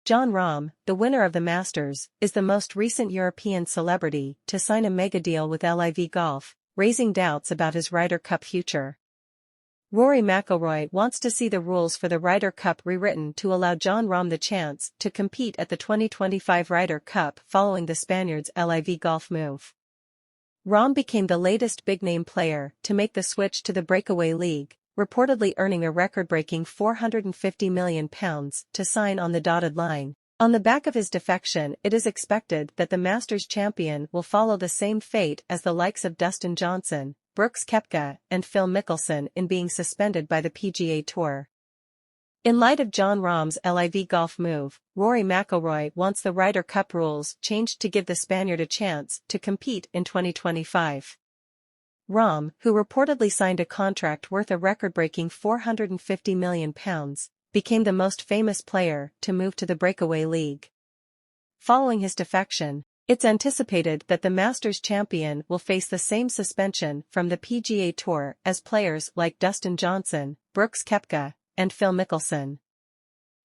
Jon Rahm, the winner of the Masters, is the most recent European celebrity to sign a mega deal with LIV Golf, raising doubts about his Ryder Cup future. Rory McIlroy wants to see the rules for the Ryder Cup rewritten to allow Jon Rahm the chance to compete at the 2025 Ryder Cup following the Spaniard's LIV Golf move. Rahm became the latest big-name player to make the switch to the breakaway league, reportedly earning a record-breaking £450 million to sign on the dotted line. On the back of his defection, it is expected that the Masters champion will follow the same fate as the likes of Dustin Johnson, Brooks Koepka, and Phil Mickelson in being suspended by the PGA Tour. In light of Jon Rahm's LIV Golf move, Rory McIlroy wants the Ryder Cup rules changed to give the Spaniard a chance to compete in 2025. Rahm, who reportedly signed a contract worth a record-breaking £450 million, became the most famous player to move to the breakaway league. Following his defection, it's anticipated that the Masters champion will face the same suspension from the PGA Tour as players like Dustin Johnson, Brooks Koepka, and Phil Mickelson.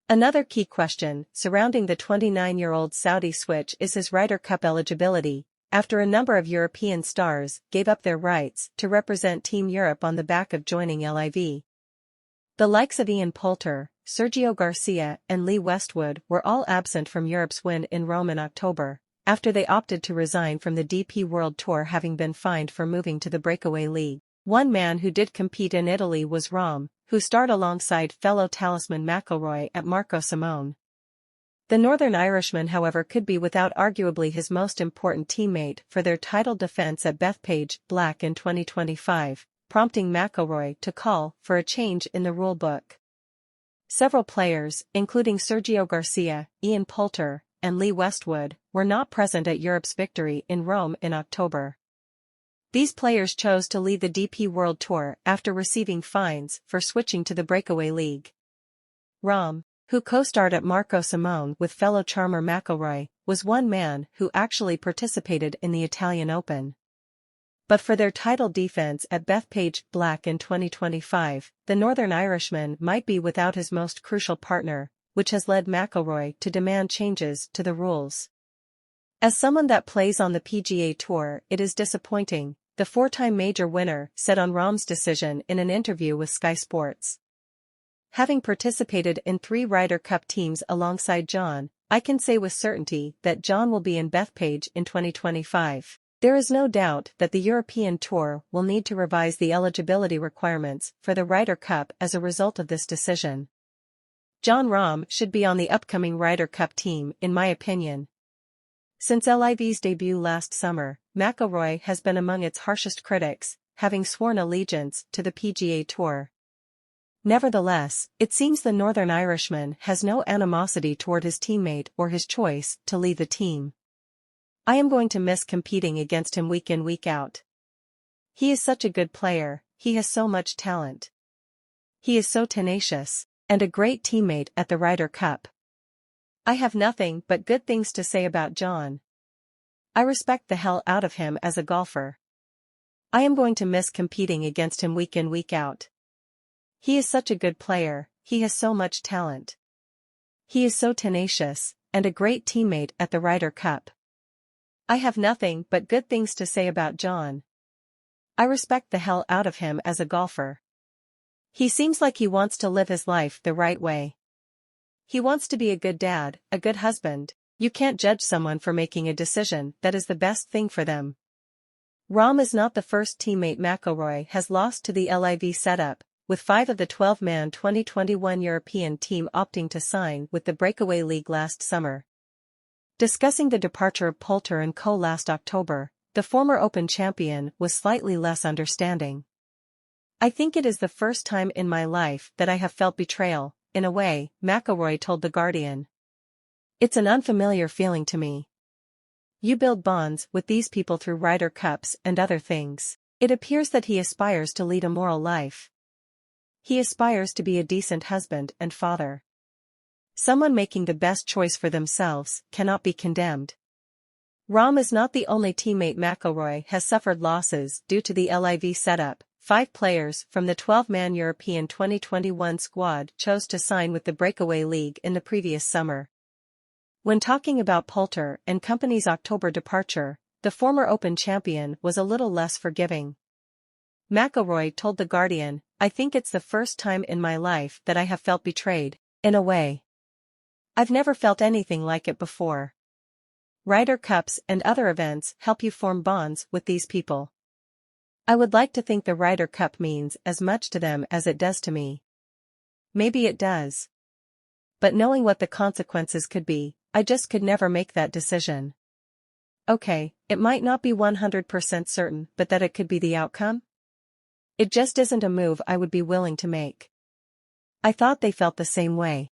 Another key question surrounding the 29-year-old Saudi switch is his Ryder Cup eligibility, after a number of European stars gave up their rights to represent Team Europe on the back of joining LIV. The likes of Ian Poulter, Sergio Garcia, and Lee Westwood were all absent from Europe's win in Rome in October, after they opted to resign from the DP World Tour having been fined for moving to the breakaway league. One man who did compete in Italy was Rahm, who starred alongside fellow talisman McIlroy at Marco Simone. The Northern Irishman, however, could be without arguably his most important teammate for their title defense at Bethpage Black in 2025, prompting McIlroy to call for a change in the rulebook. Several players, including Sergio Garcia, Ian Poulter, and Lee Westwood, were not present at Europe's victory in Rome in October. These players chose to leave the DP World Tour after receiving fines for switching to the breakaway league. Rahm, who co-starred at Marco Simone with fellow charmer McIlroy, was one man who actually participated in the Italian Open. But for their title defense at Bethpage Black in 2025, the Northern Irishman might be without his most crucial partner, which has led McIlroy to demand changes to the rules. As someone that plays on the PGA Tour, it is disappointing, the four-time major winner said on Rahm's decision in an interview with Sky Sports. Having participated in 3 Ryder Cup teams alongside Jon, I can say with certainty that Jon will be in Bethpage in 2025. There is no doubt that the European Tour will need to revise the eligibility requirements for the Ryder Cup as a result of this decision. Jon Rahm should be on the upcoming Ryder Cup team, in my opinion. Since LIV's debut last summer, McIlroy has been among its harshest critics, having sworn allegiance to the PGA Tour. Nevertheless, it seems the Northern Irishman has no animosity toward his teammate or his choice to lead the team. I am going to miss competing against him week in week out. He is such a good player, he has so much talent. He is so tenacious, and a great teammate at the Ryder Cup. I have nothing but good things to say about Jon. I respect the hell out of him as a golfer. I am going to miss competing against him week in week out. He is such a good player, he has so much talent. He is so tenacious, and a great teammate at the Ryder Cup. I have nothing but good things to say about Jon. I respect the hell out of him as a golfer. He seems like he wants to live his life the right way. He wants to be a good dad, a good husband. You can't judge someone for making a decision that is the best thing for them. Rahm is not the first teammate McIlroy has lost to the LIV setup, with 5 of the 12-man 2021 European team opting to sign with the breakaway league last summer. Discussing the departure of Poulter and co. last October, the former Open champion was slightly less understanding. I think it is the first time in my life that I have felt betrayal, in a way, McIlroy told The Guardian. It's an unfamiliar feeling to me. You build bonds with these people through Ryder Cups and other things. It appears that he aspires to lead a moral life. He aspires to be a decent husband and father. Someone making the best choice for themselves cannot be condemned. Rahm is not the only teammate McIlroy has suffered losses due to the LIV setup. 5 players from the 12-man European 2021 squad chose to sign with the breakaway league in the previous summer. When talking about Poulter and company's October departure, the former Open champion was a little less forgiving. McIlroy told The Guardian, "I think it's the first time in my life that I have felt betrayed, in a way. I've never felt anything like it before." Ryder Cups and other events help you form bonds with these people. I would like to think the Ryder Cup means as much to them as it does to me. Maybe it does. But knowing what the consequences could be, I just could never make that decision. Okay, it might not be 100% certain, but that it could be the outcome? It just isn't a move I would be willing to make. I thought they felt the same way.